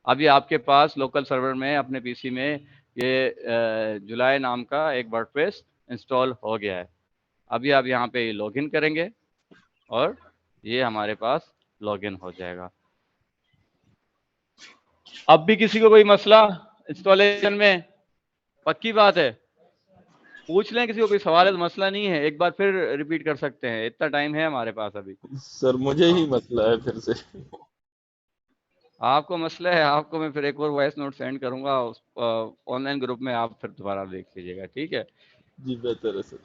अभी आपके पास local server में अपने पीसी में ये जुलाई नाम का एक वर्डप्रेस इंस्टॉल हो गया है। अभी आप यहाँ पे लॉगिन करेंगे और ये हमारे पास लॉगिन हो जाएगा। अब भी किसी को कोई मसला इंस्टॉलेशन में? पक्की बात है, पूछ लें, किसी को कोई सवाल है तो मसला नहीं है, एक बार फिर रिपीट कर सकते हैं, इतना टाइम है हमारे पास अभी। सर मुझे ही मसला है फिर से। आपको मसला है, आपको मैं फिर एक और वॉइस नोट सेंड करूंगा उस ऑनलाइन ग्रुप में, आप फिर दोबारा देख लीजिएगा, ठीक है? जी बेहतर है सर।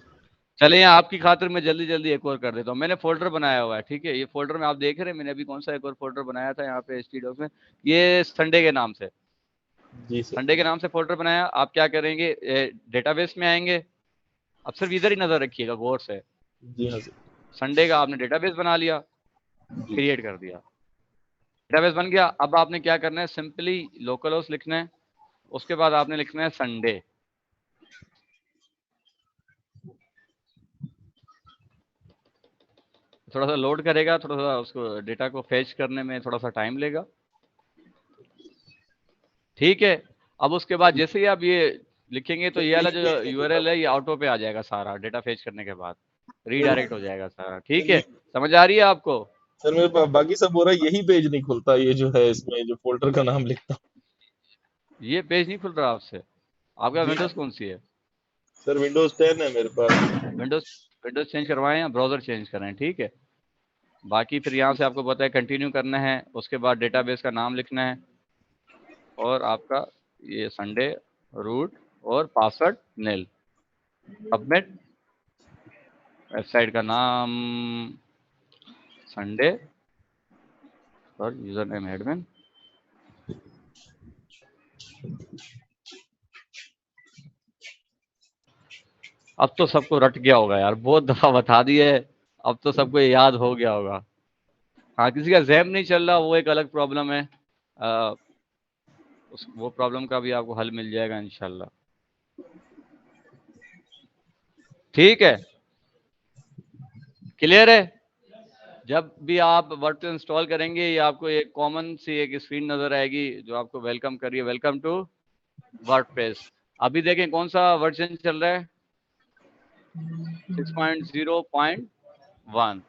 चलिए, आपकी खातिर मैं जल्दी जल्दी एक और कर देता हूँ। मैंने फोल्डर बनाया हुआ है, ठीक है? ये फोल्डर में आप देख रहे हैं, मैंने अभी कौन सा एक और फोल्डर बनाया था यहाँ पे HT डॉक्स में, ये संडे के नाम से, जी सर। संडे के नाम से फोल्डर बनाया। आप क्या करेंगे, डेटाबेस में आएंगे। अब सिर्फ इधर ही नजर रखिएगा गौर से। जी हाँ सर। संडे का आपने डेटाबेस बना लिया, जी। क्रिएट कर दिया, डेटाबेस बन गया। अब आपने क्या करना है, सिंपली लोकल होस्ट लिखना है, उसके बाद आपने लिखना है संडे। थोड़ा सा लोड करेगा, थोड़ा सा उसको डेटा को फेच करने में थोड़ा सा टाइम लेगा, ठीक है? अब उसके बाद जैसे ही आप ये लिखेंगे तो ये वाला जो URL है ये ऑटो पे आ जाएगा, सारा डेटा फेच करने के बाद रीडायरेक्ट हो जाएगा सारा, ठीक है? समझ आ रही है आपको? सर मेरे पास बाकी सब हो रहा है, यही पेज नहीं खुलता, ये जो है इसमें जो फोल्डर का नाम लिखता ये पेज नहीं खुल रहा आपसे? आपका हूँ। जी विंडोज कौन सी है? सर विंडोज 10 है मेरे पास। विंडोज, विंडोज चेंज करवाएं या ब्राउजर चेंज करें, ठीक है? बाकी फिर यहाँ से आपको पता है कंटिन्यू करना है, उसके बाद डेटाबेस का नाम लिखना है और आपका ये संडे रूट और पासवर्ड नील, सबमिट। वेबसाइट का नाम संडे और यूजर नेम एडमिन। अब तो सबको रट गया होगा यार, बहुत दफा बता दिए, अब तो सबको ये याद हो गया होगा। हाँ, किसी का जहन नहीं चल रहा, वो एक अलग प्रॉब्लम है। आ, वो प्रॉब्लम का भी आपको हल मिल जाएगा इंशाल्लाह, ठीक है? क्लियर है? जब भी आप वर्डप्रेस इंस्टॉल करेंगे, ये आपको एक कॉमन सी एक स्क्रीन नजर आएगी जो आपको वेलकम करिए, वेलकम टू वर्डप्रेस। अभी देखें कौन सा वर्जन चल रहा है, 6.0.1।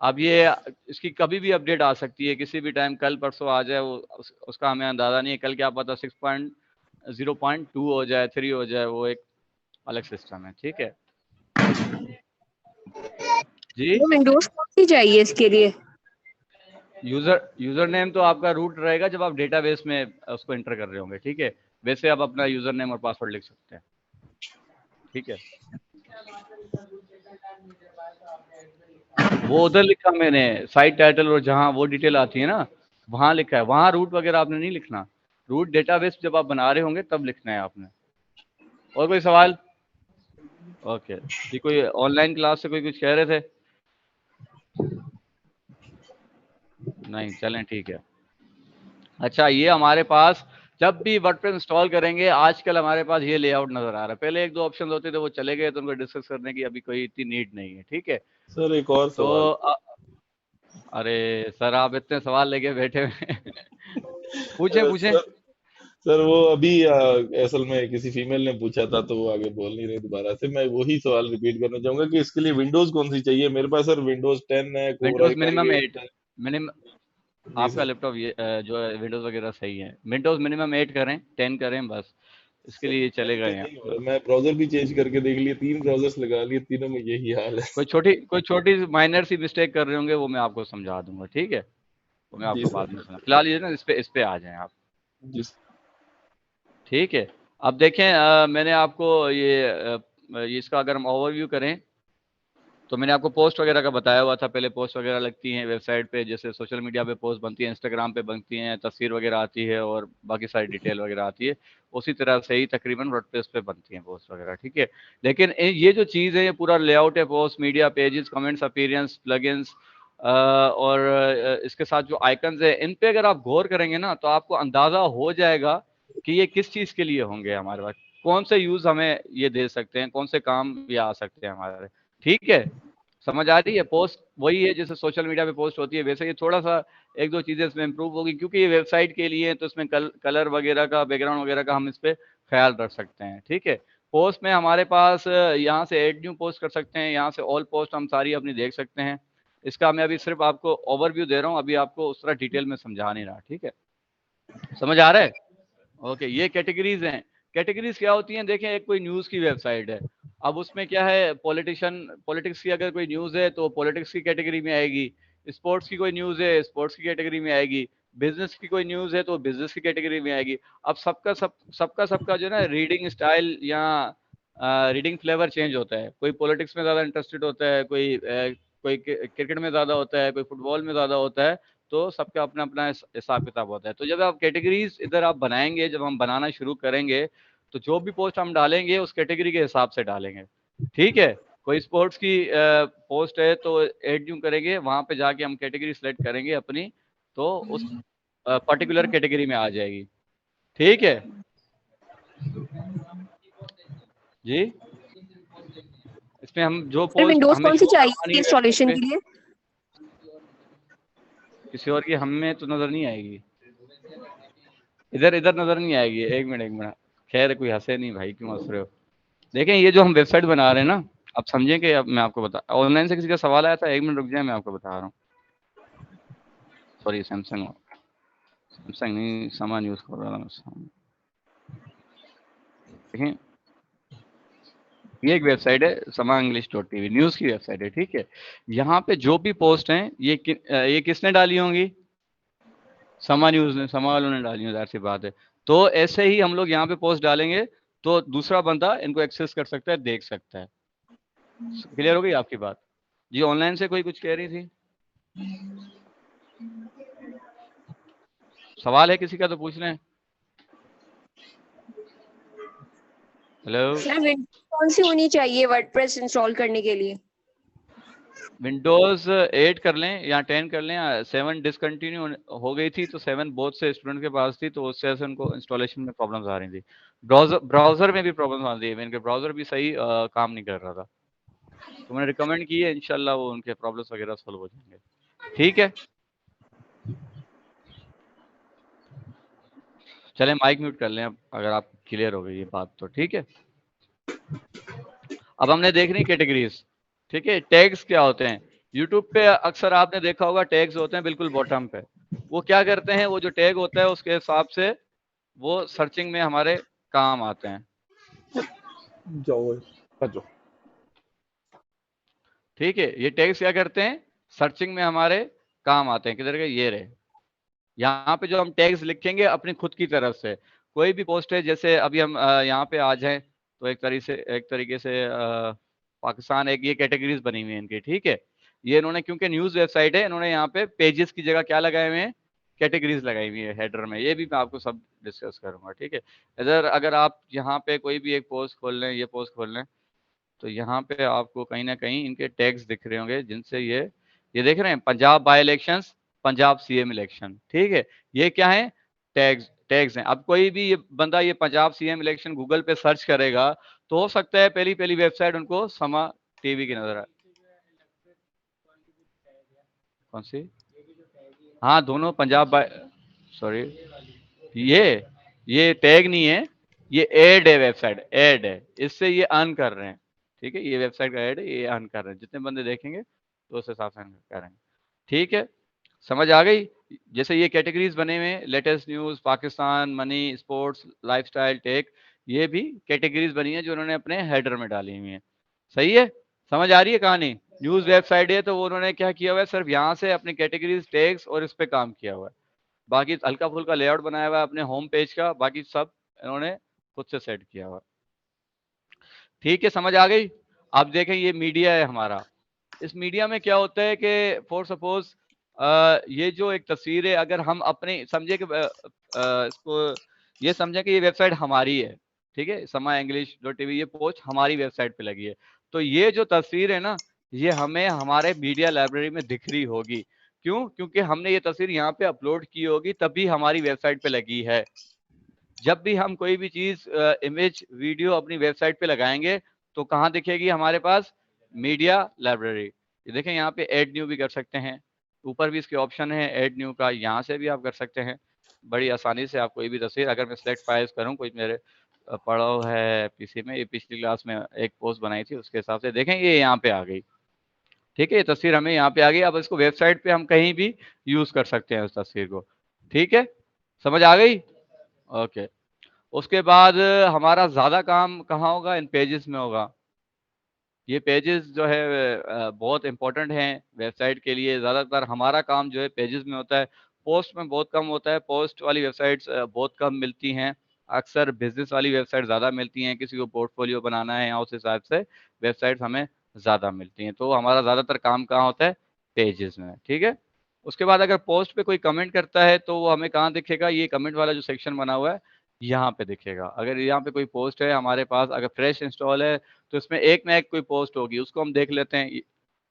अब ये इसकी कभी भी अपडेट आ सकती है, किसी भी टाइम, कल परसों आ जाए, वो उसका हमें अंदाजा नहीं है। कल क्या पता 6.0.2 हो जाए, 3 हो जाए, वो एक अलग सिस्टम है, ठीक है जी? वो विंडोज कौन सी चाहिए इसके लिए? यूजर नेम तो आपका रूट रहेगा जब आप डेटाबेस में उसको एंटर कर रहे होंगे, ठीक है? वैसे आप अपना यूजर नेम और पासवर्ड लिख सकते हैं, ठीक है? वो उधर लिखा मैंने, साइट टाइटल और जहाँ वो डिटेल आती है ना, वहां लिखा है, वहां रूट वगैरह आपने नहीं लिखना। रूट डेटाबेस जब आप बना रहे होंगे तब लिखना है आपने। और कोई सवाल? ओके जी, कोई ऑनलाइन क्लास से कोई कुछ कह रहे थे? नहीं, चलें ठीक है। अच्छा, ये हमारे पास जब भी वर्डप्रेस इंस्टॉल करेंगे, आजकल हमारे पास ये लेआउट नजर आ रहा है। पहले एक दो ऑप्शन होते थे, वो चले गए, तो उनको डिस्कस करने की अभी कोई इतनी नीड नहीं है, ठीक है? सर एक और तो सवाल। अरे सर, आप इतने सवाल लेके बैठे हुए पूछें पूछें। सर सर वो अभी असल में किसी फीमेल ने पूछा था तो वो आगे बोल नहीं रही, दोबारा से मैं वही सवाल रिपीट करना चाहूंगा कि इसके लिए विंडोज कौन सी चाहिए। मेरे पास सर विंडोज 10 है, core Windows I five minimum 8, eight है। मिनिमम। जी आपका सर। लैपटॉप ये जो है विंडोज वगैरह सही है, विंडोज मिनिमम 8 करें, 10 करें बस, इसके सर लिए टेन चलेगा पे यहाँ नहीं हो तो। रहा, मैं ब्राउजर भी चेंज करके देख लिए, 3 ब्राउजर्स लगा लिए, तीनों में यही हाल है। कोई छोटी माइनर सी मिस्टेक कर रहे होंगे, वो मैं आपको समझा दूंगा, ठीक है? वो मैं जी आपको बाद सर। में समझा, फिलहाल ये ना इस पे आ जाएं आप, जी सर। ठीक है? अब देखें, मैंने आपको ये इसका अगर हम ओवरव्यू करें, तो मैंने आपको पोस्ट वगैरह का बताया हुआ था। पहले पोस्ट वगैरह लगती हैं वेबसाइट पे, जैसे सोशल मीडिया पे पोस्ट बनती है, इंस्टाग्राम पे बनती हैं, तस्वीर वगैरह आती है और बाकी सारी डिटेल वगैरह आती है। उसी तरह से ही तकरीबन वर्डप्रेस पे बनती हैं पोस्ट वगैरह, ठीक है? लेकिन ये जो चीज़ है, ये पूरा लेआउट है, post, media, pages, comments, appearance, plugins और इसके साथ जो आइकन्स है, इन पे अगर आप गौर करेंगे ना, तो आपको अंदाजा हो जाएगा कि ये किस चीज़ के लिए होंगे हमारे पास, कौन से यूज़ हमें ये दे सकते हैं, कौन से काम ये आ सकते हैं हमारे, ठीक है? समझ आ रही है? पोस्ट वही है जैसे सोशल मीडिया पे पोस्ट होती है, वैसे ही थोड़ा सा एक दो चीजें इसमें इंप्रूव होगी, क्योंकि ये वेबसाइट के लिए है तो इसमें कलर वगैरह का, बैकग्राउंड वगैरह का हम इस पे ख्याल रख सकते हैं। ठीक है, पोस्ट में हमारे पास यहाँ से ऐड न्यू पोस्ट कर सकते हैं, यहाँ से ऑल पोस्ट हम सारी अपनी देख सकते हैं। इसका मैं अभी सिर्फ आपको ओवरव्यू दे रहा हूँ, अभी आपको उस तरह डिटेल में समझा नहीं रहा। ठीक है, समझ आ रहा है? ओके, ये कैटेगरीज हैं। कैटेगरीज क्या होती हैं? देखें, एक कोई न्यूज़ की वेबसाइट है, अब उसमें क्या है, पॉलिटिक्स की अगर कोई न्यूज़ है तो पॉलिटिक्स की कैटेगरी में आएगी, स्पोर्ट्स की कोई न्यूज़ है स्पोर्ट्स की कैटेगरी में आएगी, बिजनेस की कोई न्यूज़ है तो बिजनेस की कैटेगरी में आएगी। अब सबका जो है ना रीडिंग स्टाइल या रीडिंग फ्लेवर चेंज होता है। कोई पॉलिटिक्स में ज़्यादा इंटरेस्टेड होता है, कोई क्रिकेट में ज़्यादा होता है, कोई फुटबॉल में ज़्यादा होता है, तो सबका अपना अपना हिसाब किताब होता है। तो जब आप कैटेगरीज इधर आप बनाएंगे, जब हम बनाना शुरू करेंगे, तो जो भी पोस्ट हम डालेंगे उस कैटेगरी के हिसाब से डालेंगे। ठीक है, कोई स्पोर्ट्स की पोस्ट है तो ऐड न्यू करेंगे, वहां पे जाके हम कैटेगरी सिलेक्ट करेंगे अपनी, तो उस पर्टिकुलर कैटेगरी में आ जाएगी। ठीक है जी, इसमें हम जो सर पोस्ट विंडोज हमें कौन सी शो चाहिए इंस्टॉलेशन के लिए? किसी और की हमें तो नजर नहीं आएगी, इधर इधर नजर नहीं आएगी। एक मिनट, खैर कोई हंसे नहीं भाई, क्यों हंस रहे हो? देखें, ये जो हम वेबसाइट बना रहे हैं ना, आप समझें कि अब मैं आपको बता, ऑनलाइन से किसी का सवाल आया था, एक मिनट रुक जाए, मैं आपको बता रहा हूँ। सॉरी, सैमसंग नहीं, सामान यूज कर रहा था। देखें, ये एक वेबसाइट है samanglish.tv, न्यूज की वेबसाइट है। ठीक है, यहाँ पे जो भी पोस्ट हैं ये किसने डाली होंगी? समा न्यूज ने, समा वालों ने डाली है, जाहिर सी बात है। तो ऐसे ही हम लोग यहाँ पे पोस्ट डालेंगे तो दूसरा बंदा इनको एक्सेस कर सकता है, देख सकता है। क्लियर हो गई आपकी बात? जी, ऑनलाइन से कोई कुछ कह रही थी, सवाल है किसी का तो पूछ लें। हेलो, सर विंडोज कौन सी होनी चाहिए वर्डप्रेस इंस्टॉल करने के लिए? विंडोज 8 कर लें या 10 कर लें, या 7 डिसकंटिन्यू हो गई थी तो 7 बहुत से स्टूडेंट के पास थी, तो उससे ऐसे उनको इंस्टॉलेशन में प्रॉब्लम्स आ रही थी। ब्राउजर में भी प्रॉब्लम्स आ रही है, इनके ब्राउजर भी सही काम नहीं कर रहा था, तो मैंने रिकमेंड की है, इंशाल्लाह वो उनके प्रॉब्लम्स वगैरह सॉल्व हो जाएंगे। ठीक है, चलें माइक म्यूट कर लें अब, अगर आप क्लियर हो गई ये बात तो। ठीक है, अब हमने देखनी कैटेगरीज। ठीक है, टैग्स क्या होते हैं? यूट्यूब पे अक्सर आपने देखा होगा टैग्स होते हैं बिल्कुल बॉटम पे। वो क्या करते हैं, वो जो टैग होता है उसके हिसाब से वो सर्चिंग में हमारे काम आते हैं। जाओ। ठीक है, ये टैग्स क्या करते हैं, सर्चिंग में हमारे काम आते हैं। किधर गए, ये रहे। यहाँ पे जो हम टैग्स लिखेंगे अपनी खुद की तरफ से, कोई भी पोस्ट है, जैसे अभी हम यहाँ पे आ जाएं तो एक तरीके से पाकिस्तान, एक ये कैटेगरीज बनी हुई है इनकी। ठीक है, ये इन्होंने, क्योंकि न्यूज वेबसाइट है, इन्होंने यहाँ पे पेजेस की जगह क्या लगाए हुए हैं, कैटेगरीज लगाई हुई है हेडर में। ये भी मैं आपको सब डिस्कस करूंगा। ठीक है, इधर अगर आप यहाँ पे कोई भी एक पोस्ट खोल लें, ये पोस्ट खोल लें, तो यहाँ पे आपको कहीं ना कहीं इनके टैग्स दिख रहे होंगे, जिनसे ये देख रहे हैं, Punjab by elections, Punjab CM election. ठीक है, ये क्या है, टैग्स हैं। अब कोई भी ये बंदा ये पंजाब सीएम इलेक्शन गूगल पे सर्च करेगा तो हो सकता है पहली पहली वेबसाइट उनको समा टीवी की नजर आए। कौन सी? हाँ, दोनों पंजाब बाई, सॉरी, ये टैग नहीं है, ये एड है, वेबसाइट एड है, इससे ये अर्न कर रहे हैं। ठीक है, ये वेबसाइट का एड है, ये अर्न कर रहे हैं, जितने बंदे देखेंगे तो उस हिसाब से अर्न करेंगे। ठीक है, समझ आ गई? जैसे ये कैटेगरीज बने हुए हैं, latest news, Pakistan, money, sports, lifestyle, tech, ये भी कैटेगरीज बनी है जो उन्होंने अपने हेडर में डाली हुई है। सही है, समझ आ रही है कहानी? न्यूज वेबसाइट है तो वो उन्होंने क्या किया हुआ है, सिर्फ यहाँ से अपनी कैटेगरीज, टैग्स और इस पे काम किया हुआ है। बाकी हल्का फुल्का लेआउट बनाया हुआ है अपने होम पेज का, बाकी सब इन्होंने खुद से सेट किया हुआ। ठीक है, समझ आ गई? अब देखें, ये मीडिया है हमारा। इस मीडिया में क्या होता है कि फॉर सपोज ये जो एक तस्वीर है, अगर हम अपने समझे कि इसको ये समझे कि ये वेबसाइट हमारी है। ठीक है, samanglish.tv, ये पोस्ट हमारी वेबसाइट पे लगी है, तो ये जो तस्वीर है ना, ये हमें हमारे मीडिया लाइब्रेरी में दिख रही होगी। क्यों? क्योंकि हमने ये तस्वीर यहाँ पे अपलोड की होगी, तभी हमारी वेबसाइट पे लगी है। जब भी हम कोई भी चीज, इमेज, वीडियो अपनी वेबसाइट पे लगाएंगे तो कहाँ दिखेगी हमारे पास? Media library. ये देखें यहाँ पे ऐड न्यू भी कर सकते हैं, ऊपर भी इसके ऑप्शन है ऐड न्यू का, यहाँ से भी आप कर सकते हैं बड़ी आसानी से। आप कोई भी तस्वीर, अगर मैं सिलेक्ट फाइल्स करूँ, कोई मेरे पड़ा हुआ है पीसी में, ये पिछली क्लास में एक पोस्ट बनाई थी उसके हिसाब से देखें ये यहाँ पे आ गई। ठीक है, ये तस्वीर हमें यहाँ पे आ गई। अब इसको वेबसाइट पे हम कहीं भी यूज कर सकते हैं उस तस्वीर को। ठीक है, समझ आ गई? ओके। उसके बाद हमारा ज्यादा काम कहाँ होगा? इन पेजेस में होगा। ये पेजेस जो है बहुत इंपॉर्टेंट हैं वेबसाइट के लिए। ज़्यादातर हमारा काम जो है पेजेस में होता है, पोस्ट में बहुत कम होता है। पोस्ट वाली वेबसाइट्स बहुत कम मिलती हैं, अक्सर बिजनेस वाली वेबसाइट ज़्यादा मिलती हैं। किसी को पोर्टफोलियो बनाना है या उस हिसाब से वेबसाइट्स हमें ज़्यादा मिलती हैं। तो हमारा ज़्यादातर काम कहाँ होता है? पेजेस में। ठीक है, उसके बाद अगर पोस्ट पे कोई कमेंट करता है तो वो हमें कहाँ दिखेगा? ये कमेंट वाला जो सेक्शन बना हुआ है यहाँ पे दिखेगा। अगर यहाँ पे कोई पोस्ट है हमारे पास, अगर फ्रेश इंस्टॉल है तो इसमें एक ना एक कोई पोस्ट होगी, उसको हम देख लेते हैं।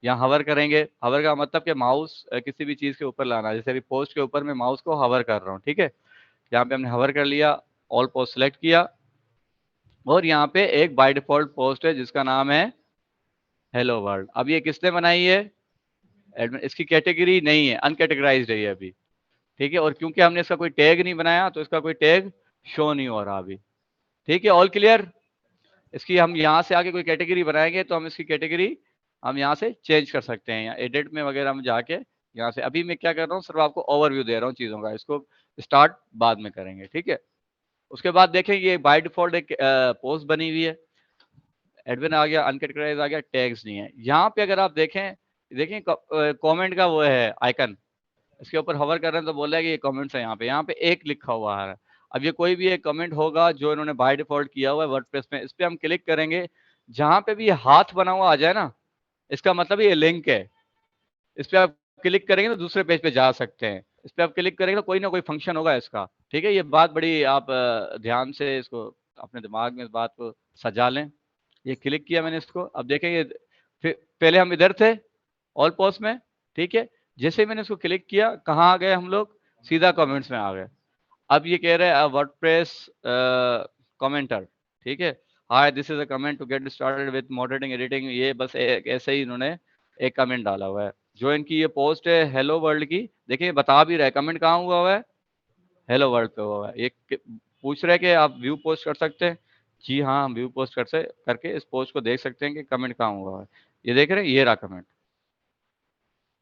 यहाँ हवर करेंगे, हवर का मतलब कि माउस किसी भी चीज़ के ऊपर लाना। जैसे अभी पोस्ट के ऊपर मैं माउस को हवर कर रहा हूँ, ठीक है, यहाँ पे हमने हवर कर लिया, ऑल पोस्ट सेलेक्ट किया, और यहाँ पे एक बाय डिफॉल्ट पोस्ट है जिसका नाम है हेलो वर्ल्ड। अब ये किसने बनाई है? एडमिन। इसकी कैटेगरी नहीं है, अनकैटेगराइज्ड है ये अभी। ठीक है, और क्योंकि हमने इसका कोई टैग नहीं बनाया तो इसका कोई टैग शो नहीं हो रहा अभी। ठीक है, ऑल क्लियर? इसकी हम यहाँ से आके कोई कैटेगरी बनाएंगे तो हम इसकी कैटेगरी हम यहाँ से चेंज कर सकते हैं, यहाँ एडिट में वगैरह में जाके यहाँ से। अभी मैं क्या कर रहा हूँ, सिर्फ आपको ओवरव्यू दे रहा हूँ चीज़ों का, इसको स्टार्ट बाद में करेंगे। ठीक है, उसके बाद देखें ये बाय डिफॉल्ट एक पोस्ट बनी हुई है, एडमिन आ गया, अनकैटेगराइज आ गया, टैग्स नहीं है। यहाँ पे अगर आप देखें, देखें कमेंट का वो है आइकन, इसके ऊपर हवर कर रहे हैं तो बोल रहा है कि ये कमेंट्स है। यहाँ पे एक लिखा हुआ है। अब ये कोई भी एक कमेंट होगा जो इन्होंने बाय डिफॉल्ट किया हुआ है वर्डप्रेस में, इस पे हम क्लिक करेंगे, जहां पे भी ये हाथ बना हुआ आ जाए ना, इसका मतलब ये लिंक है। इस पे आप क्लिक करेंगे तो दूसरे पेज पे जा सकते हैं। इस पे आप क्लिक करेंगे तो कोई ना कोई फंक्शन होगा इसका। ठीक है, ये बात बड़ी आप ध्यान से इसको अपने दिमाग में इस बात को सजा लें। ये क्लिक किया मैंने इसको, अब देखें ये फिर पहले हम इधर थे ऑल पोस्ट में। ठीक है, जैसे ही मैंने इसको क्लिक किया, कहाँ आ गए हम लोग? सीधा कमेंट्स में आ गए। अब ये कह रहे हैं वर्डप्रेस कमेंटर। ठीक है, hi this is a comment to get started with moderating editing. ये बस ऐसे ही इन्होंने एक कमेंट डाला हुआ है। जो इनकी ये पोस्ट है हेलो वर्ल्ड की, देखिए बता भी रहा है कमेंट कहाँ हुआ है, हेलो वर्ल्ड पे हुआ है। ये पूछ रहे हैं कि आप व्यू पोस्ट कर सकते हैं। जी हाँ, हम व्यू पोस्ट करके इस पोस्ट को देख सकते हैं कि कमेंट कहाँ हुआ है। ये देख रहे हैं, ये रहा कमेंट।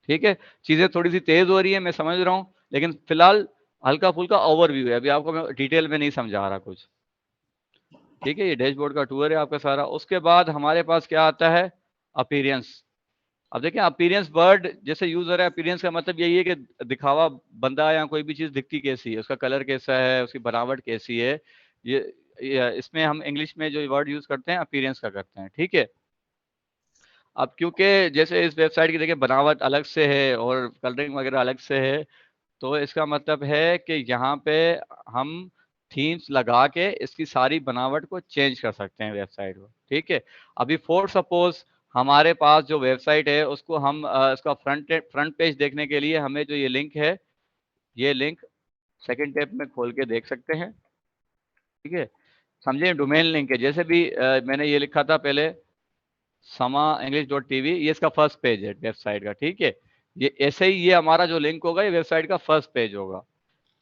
ठीक है, चीजें थोड़ी सी तेज हो रही है मैं समझ रहा हूँ, लेकिन फिलहाल हल्का फुल्का ओवरव्यू है, अभी आपको मैं डिटेल में नहीं समझा रहा कुछ। ठीक है, ये डैशबोर्ड का टूर है आपका सारा। उसके बाद हमारे पास क्या आता है? अपीरियंस। अब देखिए अपीरियंस वर्ड जैसे यूज हो रहा है, अपीरियंस का मतलब यही है कि दिखावा, बंदा या कोई भी चीज दिखती कैसी है, उसका कलर कैसा है, उसकी बनावट कैसी है। ये इसमें हम इंग्लिश में जो वर्ड यूज करते हैं अपीरियंस का करते हैं। ठीक है, अब क्योंकि जैसे इस वेबसाइट की देखिए बनावट अलग से है और कलरिंग वगैरह अलग से है, तो इसका मतलब है कि यहाँ पे हम थीम्स लगा के इसकी सारी बनावट को चेंज कर सकते हैं वेबसाइट को। ठीक है, अभी फॉर सपोज हमारे पास जो वेबसाइट है उसको हम इसका फ्रंट पेज देखने के लिए हमें जो ये लिंक है, ये लिंक सेकंड टैब में खोल के देख सकते हैं। ठीक है, समझे, डोमेन लिंक है। जैसे भी मैंने ये लिखा था पहले samaenglish.tv, ये इसका फर्स्ट पेज है वेबसाइट का। ठीक है, ये ऐसे ही ये हमारा जो लिंक होगा ये वेबसाइट का फर्स्ट पेज होगा।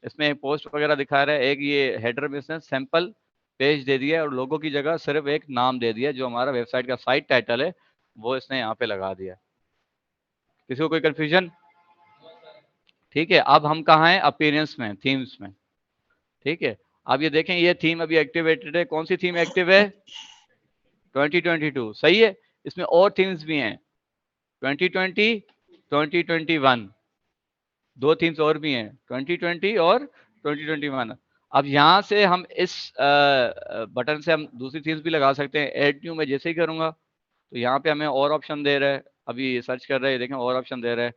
इसमें एक पोस्ट वगैरह दिखा रहा है, एक ये हेडर में इसने सैंपल पेज दे दिया है और लोगों की जगह सिर्फ एक नाम दे दिया, जो हमारा वेबसाइट का साइट टाइटल है वो इसने यहाँ पे लगा दिया। किसी को कोई कंफ्यूजन? ठीक है, अब हम कहाँ हैं? अपीयरेंस में, थीम्स में। ठीक है, अब ये देखें ये थीम अभी एक्टिवेटेड है। कौन सी थीम एक्टिव है? 2022, सही है। इसमें और थीम्स भी हैं, 2020, 2021, दो थीम्स और भी हैं, 2020 और 2021। अब यहाँ से हम इस बटन से हम दूसरी थीम्स भी लगा सकते हैं। ऐड न्यू में जैसे ही करूँगा तो यहाँ पे हमें और ऑप्शन दे रहा है, अभी सर्च कर रहे हैं, देखें और ऑप्शन दे रहा है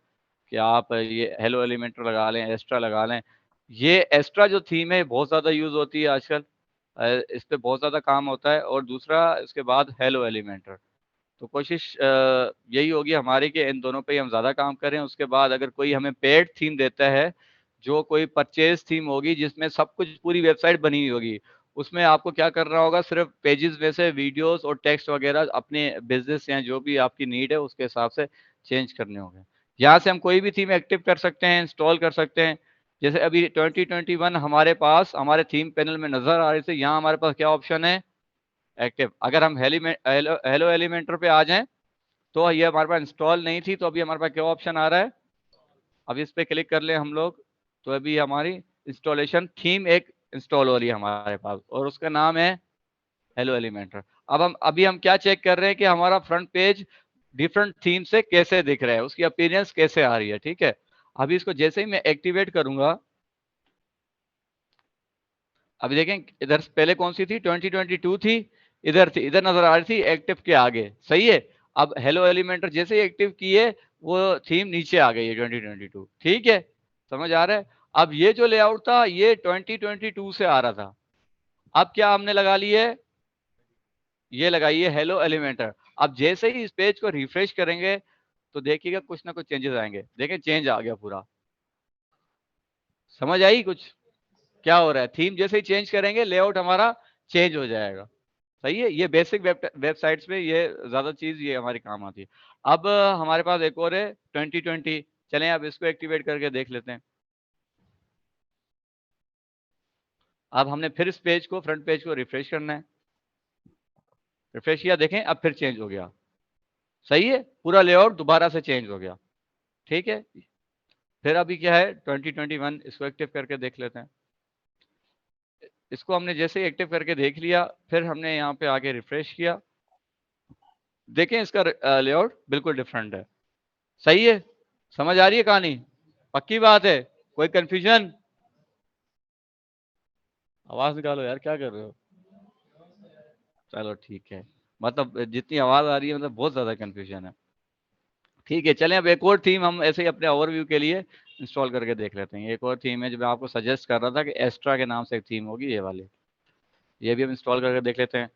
कि आप ये हेलो एलिमेंटर लगा लें, एक्स्ट्रा लगा लें। ये एक्स्ट्रा जो थीम है बहुत ज़्यादा यूज़ होती है आजकल, इस पर बहुत ज़्यादा काम होता है। और दूसरा इसके बाद हेलो एलिमेंटर। तो कोशिश यही होगी हमारी कि इन दोनों पे ही हम ज़्यादा काम करें। उसके बाद अगर कोई हमें पेड थीम देता है, जो कोई परचेज थीम होगी जिसमें सब कुछ पूरी वेबसाइट बनी हुई होगी, उसमें आपको क्या करना होगा, सिर्फ पेजेस में से वीडियोस और टेक्स्ट वगैरह अपने बिजनेस या जो भी आपकी नीड है उसके हिसाब से चेंज करने होंगे। यहाँ से हम कोई भी थीम एक्टिव कर सकते हैं, इंस्टॉल कर सकते हैं। जैसे अभी 2021 हमारे पास हमारे थीम पैनल में नजर आ रही थी, यहाँ हमारे पास क्या ऑप्शन है, एक्टिव। अगर हम हेलो एलिमेंटर पे आ जाएं तो ये हमारे पास इंस्टॉल नहीं थी, तो अभी हमारे पास क्या ऑप्शन आ रहा है, अब इस पे क्लिक कर ले हम लोग, तो अभी हमारी इंस्टॉलेशन थीम एक इंस्टॉल हो रही है हमारे पास, और उसका नाम है हेलो एलिमेंटर। अब हम क्या चेक कर रहे हैं कि हमारा फ्रंट पेज डिफरेंट थीम से कैसे दिख रहा है, उसकी अपीयरेंस कैसे आ रही है। ठीक है, अभी इसको जैसे ही मैं एक्टिवेट करूंगा, अभी देखें इधर पहले कौन सी थी, 2022 थी, इधर थी, इधर नजर आ रही थी एक्टिव के आगे, सही है। अब हेलो एलिमेंटर जैसे ही एक्टिव किए वो थीम नीचे आ गई है 2022। ठीक है, समझ आ रहा है। अब ये जो लेआउट था ये 2022 से आ रहा था, अब क्या हमने लगा ली है, ये लगाइए हेलो एलिमेंटर। अब जैसे ही इस पेज को रिफ्रेश करेंगे तो देखिएगा कुछ ना कुछ चेंजेस आएंगे। देखिए चेंज आ गया पूरा, समझ आई कुछ क्या हो रहा है। थीम जैसे ही चेंज करेंगे लेआउट हमारा चेंज हो जाएगा, सही है। ये बेसिक वेबसाइट्स में ये ज्यादा चीज ये हमारी काम आती है। अब हमारे पास एक और है 2020, चलें अब इसको एक्टिवेट करके देख लेते हैं। अब हमने फिर इस पेज को, फ्रंट पेज को रिफ्रेश करना है, रिफ्रेश किया, देखें अब फिर चेंज हो गया, सही है, पूरा लेआउट दोबारा से चेंज हो गया। ठीक है, फिर अभी क्या है 2021, इसको एक्टिव करके देख लेते हैं। इसको हमने जैसे ही एक्टिव करके देख लिया, फिर हमने यहाँ पे आगे रिफ्रेश किया, देखें इसका लेआउट बिल्कुल डिफरेंट है, सही है। समझ आ रही है कहानी, पक्की बात है, कोई कंफ्यूजन, आवाज निकालो यार, क्या कर रहे हो। चलो ठीक है, मतलब जितनी आवाज आ रही है मतलब बहुत ज्यादा कंफ्यूजन है। ठीक है, चलें अब एक और थीम हम ऐसे ही अपने ओवरव्यू के लिए इंस्टॉल करके देख लेते हैं। एक और थीम है जो मैं आपको सजेस्ट कर रहा था कि एस्ट्रा के नाम से एक थीम होगी, ये वाली, ये भी हम इंस्टॉल करके देख लेते हैं।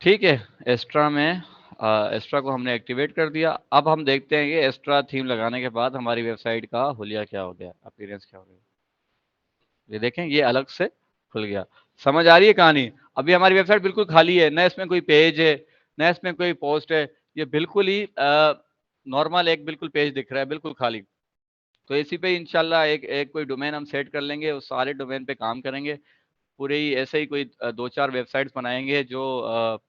ठीक है, एस्ट्रा में एस्ट्रा को हमने एक्टिवेट कर दिया। अब हम देखते हैं कि एस्ट्रा थीम लगाने के बाद हमारी वेबसाइट का हुलिया क्या हो गया, अपीयरेंस क्या हो गया। ये देखें ये अलग से खुल गया, समझ आ रही है कहानी। अभी हमारी वेबसाइट बिल्कुल खाली है, ना इसमें कोई पेज है, ना इसमें कोई पोस्ट है, ये बिल्कुल ही नॉर्मल एक बिल्कुल पेज दिख रहा है, बिल्कुल खाली। तो इसी पे इंशाल्लाह एक कोई डोमेन हम सेट कर लेंगे, उस सारे डोमेन पे काम करेंगे, पूरे ही ऐसे ही कोई 2-4 वेबसाइट्स बनाएंगे जो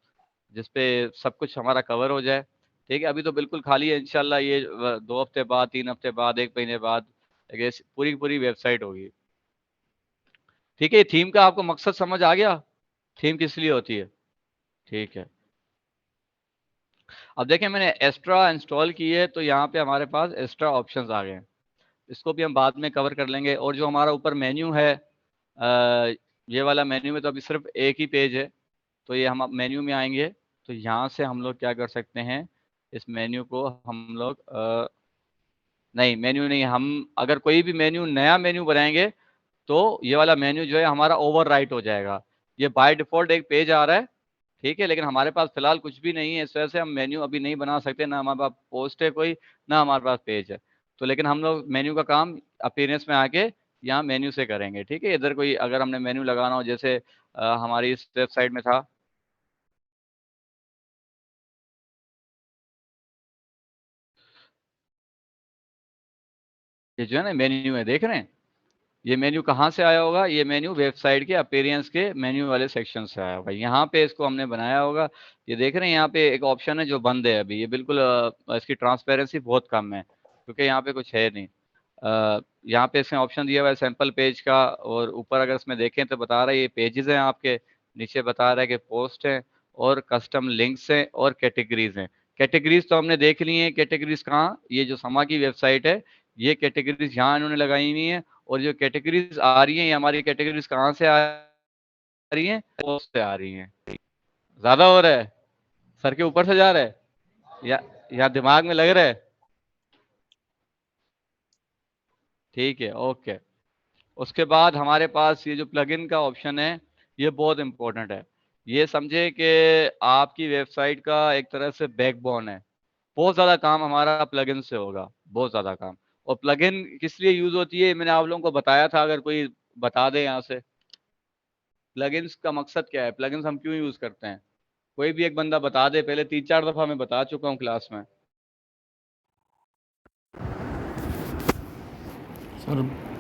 जिसपे सब कुछ हमारा कवर हो जाए। ठीक है, अभी तो बिल्कुल खाली है, इंशाल्लाह ये 2 हफ्ते बाद, 3 हफ्ते बाद, 1 महीने बाद एक पूरी पूरी वेबसाइट होगी। ठीक है, थीम का आपको मकसद समझ आ गया, थीम किस लिए होती है। ठीक है, अब देखें मैंने एक्स्ट्रा इंस्टॉल की है तो यहाँ पे हमारे पास एक्स्ट्रा ऑप्शंस आ गए हैं, इसको भी हम बाद में कवर कर लेंगे। और जो हमारा ऊपर मेन्यू है, ये वाला मेन्यू में तो अभी सिर्फ एक ही पेज है, तो ये हम मेन्यू में आएंगे तो यहाँ से हम लोग क्या कर सकते हैं, इस मेन्यू को हम लोग नहीं, मेन्यू नहीं, हम अगर कोई भी मेन्यू नया मेन्यू बनाएंगे तो ये वाला मेन्यू जो है हमारा ओवर राइट हो जाएगा। ये बाय डिफॉल्ट एक पेज आ रहा है, ठीक है, लेकिन हमारे पास फिलहाल कुछ भी नहीं है, इस वजह से हम मेन्यू अभी नहीं बना सकते, ना हमारे पास पोस्ट है कोई, ना हमारे पास पेज है। तो लेकिन हम लोग मेन्यू का काम अपीयरेंस में आके यहाँ मेन्यू से करेंगे। ठीक है, इधर कोई अगर हमने मेन्यू लगाना हो, जैसे हमारी इस वेबसाइट में था, ये जो है ना मेन्यू है, देख रहे हैं, ये मेन्यू कहाँ से आया होगा, ये मेन्यू वेबसाइट के अपीयरेंस के मेन्यू वाले सेक्शन से आया होगा, यहाँ पे इसको हमने बनाया होगा। ये देख रहे हैं यहाँ पे एक ऑप्शन है जो बंद है अभी, ये बिल्कुल इसकी ट्रांसपेरेंसी बहुत कम है क्योंकि यहाँ पे कुछ है नहीं। यहाँ पे इसमें ऑप्शन दिया हुआ है सैंपल पेज का, और ऊपर अगर इसमें देखें तो बता रहा है ये पेजेस हैं आपके, नीचे बता रहा है कि पोस्ट है और कस्टम लिंक्स हैं और कैटेगरीज हैं। कैटेगरीज तो हमने देख ली है, कैटेगरीज कहाँ, ये जो समा की वेबसाइट है, ये कैटेगरीज यहाँ इन्होंने लगाई हुई है। और जो कैटेगरीज आ रही हैं, ये हमारी कैटेगरीज कहाँ से आ रही हैं, पोस्ट से आ रही हैं। ज्यादा हो रहा है, सर के ऊपर से जा रहा है, या दिमाग में लग रहा है। ठीक है, ओके। उसके बाद हमारे पास ये जो प्लगइन का ऑप्शन है, ये बहुत इंपॉर्टेंट है। ये समझे कि आपकी वेबसाइट का एक तरह से बैकबोन है। बहुत ज़्यादा काम हमारा प्लगइन से होगा, बहुत ज़्यादा काम। और प्लगइन किस लिए यूज़ होती है मैंने आप लोगों को बताया था, अगर कोई बता दे यहाँ से। प्लगइन्स का मकसद क्या है, प्लगइन्स हम क्यों यूज़ करते हैं, कोई भी एक बंदा बता दे। पहले 3-4 दफ़ा मैं बता चुका हूँ क्लास में। सर